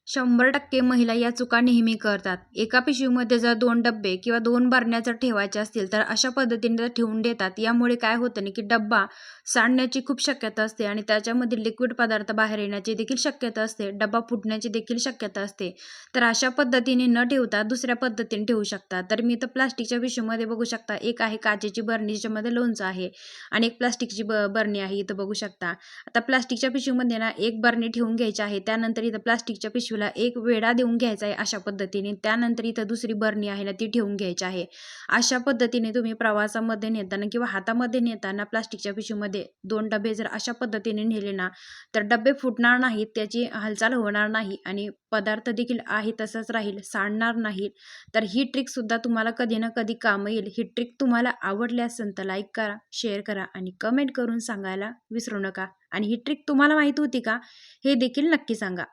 100% महिला या चुका नेहमी करतात. एका पिशवीमध्ये जर 2 डब्बे किंवा 2 बरण्या जर ठेवायच्या असतील तर अशा पद्धतीने जर ठेवून देतात. यामुळे काय होतं ना, की डब्बा सांडण्याची खूप शक्यता असते आणि त्याच्यामधील लिक्विड पदार्थ बाहेर येण्याची देखील शक्यता असते. डब्बा फुटण्याची देखील शक्यता असते. तर अशा पद्धतीने न ठेवता दुसऱ्या पद्धतीने ठेवू शकता. तर मी इथं प्लास्टिकच्या पिशवीमध्ये बघू शकता, एक आहे काचेची बरणी ज्याच्यामध्ये लोणचं आहे आणि एक प्लास्टिकची बरणी आहे इथं बघू शकता. आता प्लास्टिकच्या पिशवीमध्ये ना एक बरणी ठेवून घ्यायची आहे. त्यानंतर इथं प्लास्टिकच्या पिशवीला एक वेढा देऊन घ्यायचा आहे अशा पद्धतीने. त्यानंतर इथं दुसरी बरणी आहे ना ती ठेवून घ्यायची आहे. अशा पद्धतीने तुम्ही प्रवासामध्ये नेताना किंवा हातामध्ये नेताना प्लास्टिकच्या पिशवीमध्ये 2 डबे जर अशा पद्धतीने नेले ना, तर डबे फुटणार नाहीत, त्याची हालचाल होणार नाही आणि पदार्थ देखील आहे तसंच राहील, सांडणार नाहीत. तर ही ट्रिक सुद्धा तुम्हाला कधी ना कधी कामं येईल. ही ट्रिक तुम्हाला आवडली असेल तर लाईक करा, शेअर करा आणि कमेंट करून सांगायला विसरू नका. आणि ही ट्रिक तुम्हाला माहीत होती का? हे देखील नक्की सांगा.